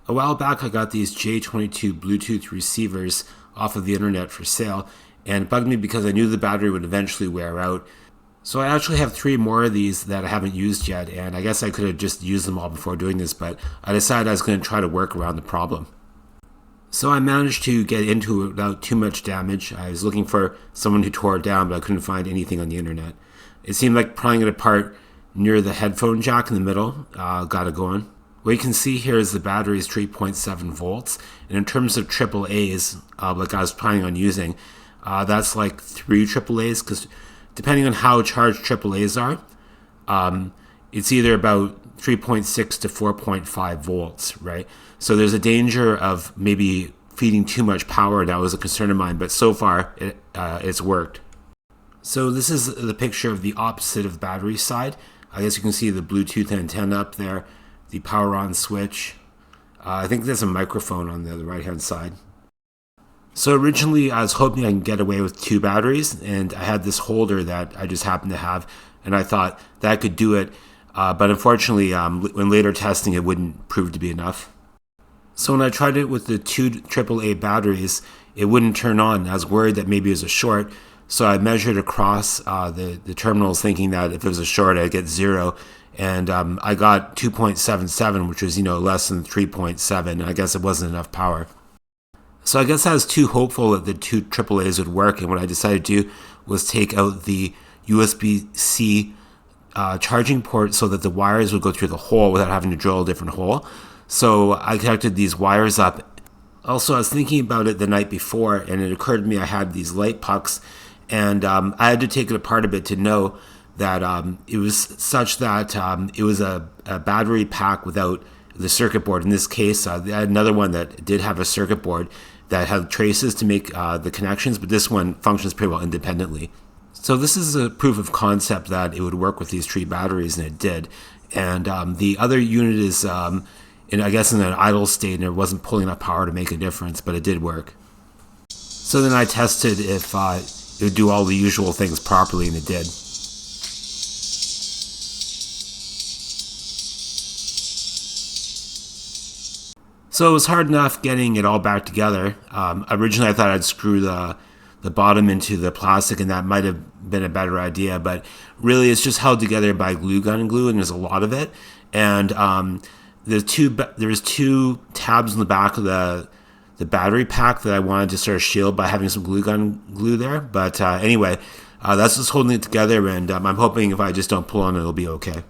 A while back, I got these J22 Bluetooth receivers off of the internet for sale, and it bugged me because I knew the battery would eventually wear out. So I actually have 3 more of these that I haven't used yet, and I guess I could have just used them all before doing this, but I decided I was going to try to work around the problem. So I managed to get into it without too much damage. I was looking for someone who tore it down, but I couldn't find anything on the internet. It seemed like prying it apart near the headphone jack in the middle got it going. What you can see here is the battery is 3.7 volts, and in terms of AAA's, like I was planning on using, that's like 3 AAA's, because depending on how charged AAA's are, it's either about 3.6 to 4.5 volts, right? So there's a danger of maybe feeding too much power. That was a concern of mine, but so far it's worked. So this is the picture of the opposite of the battery side. I guess you can see the Bluetooth antenna up there, the power on switch. I think there's a microphone on the right hand side. So originally I was hoping I can get away with 2 batteries, and I had this holder that I just happened to have, and I thought that could do it. But unfortunately, when later testing, it wouldn't prove to be enough. So when I tried it with the 2 AAA batteries, it wouldn't turn on. I was worried that maybe it was a short, so I measured across the terminals, thinking that if it was a short, I'd get 0. And I got 2.77, which was less than 3.7. I guess it wasn't enough power. So I guess I was too hopeful that the 2 AAA's would work, and what I decided to do was take out the USB-C charging port so that the wires would go through the hole without having to drill a different hole. So I connected these wires up. Also, I was thinking about it the night before, and it occurred to me I had these light pucks, and I had to take it apart a bit to know that it was such that it was a battery pack without the circuit board. In this case, I had another one that did have a circuit board that had traces to make the connections, but this one functions pretty well independently. So this is a proof of concept that it would work with these 3 batteries, and it did. And the other unit is, I guess, in an idle state, and it wasn't pulling enough power to make a difference, but it did work. So then I tested if it would do all the usual things properly, and it did. So it was hard enough getting it all back together. Originally I thought I'd screw the bottom into the plastic, and that might have been a better idea, but really it's just held together by glue gun glue, and there's a lot of it. And there's 2 tabs in the back of the battery pack that I wanted to sort of shield by having some glue gun glue there. But anyway, that's just holding it together, and I'm hoping if I just don't pull on it, it'll be okay.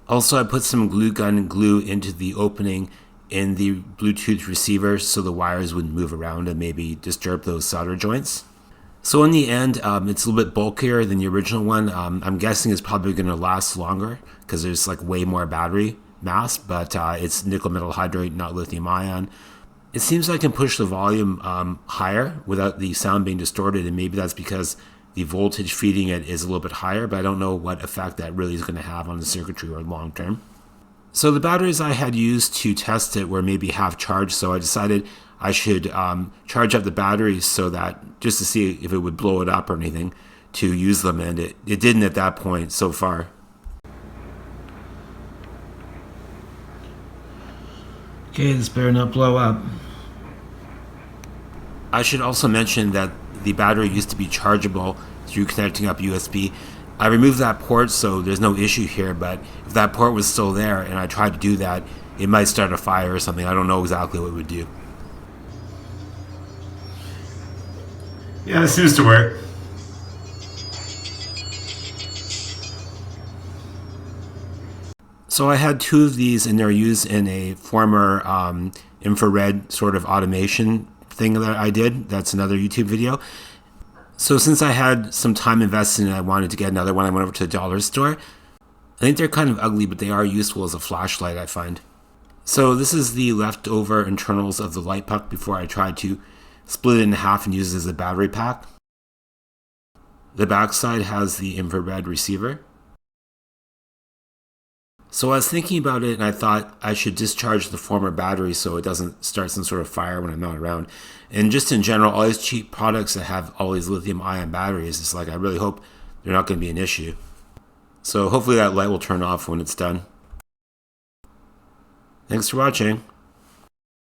Also, I put some glue gun glue into the opening in the Bluetooth receiver so the wires wouldn't move around and maybe disturb those solder joints. So in the end, it's a little bit bulkier than the original one. I'm guessing it's probably going to last longer because there's like way more battery mass, but it's nickel metal hydride, not lithium ion. It seems I can push the volume higher without the sound being distorted, and maybe that's because the voltage feeding it is a little bit higher, but I don't know what effect that really is going to have on the circuitry or long term. So the batteries I had used to test it were maybe half charged, so I decided I should charge up the batteries so that, just to see if it would blow it up or anything, to use them, and it didn't at that point so far. Okay, this better not blow up. I should also mention that the battery used to be chargeable through connecting up USB. I removed that port, so there's no issue here, but if that port was still there and I tried to do that, it might start a fire or something. I don't know exactly what it would do. Yeah, it seems to work. So I had 2 of these, and they're used in a former infrared sort of automation thing that I did. That's another YouTube video. So since I had some time invested and I wanted to get another one, I went over to the dollar store. I think they're kind of ugly, but they are useful as a flashlight, I find. So this is the leftover internals of the light puck before I tried to split it in half and use it as a battery pack. The backside has the infrared receiver. So I was thinking about it, and I thought I should discharge the former battery so it doesn't start some sort of fire when I'm not around. And just in general, all these cheap products that have all these lithium-ion batteries, it's like I really hope they're not going to be an issue. So hopefully that light will turn off when it's done. Thanks for watching.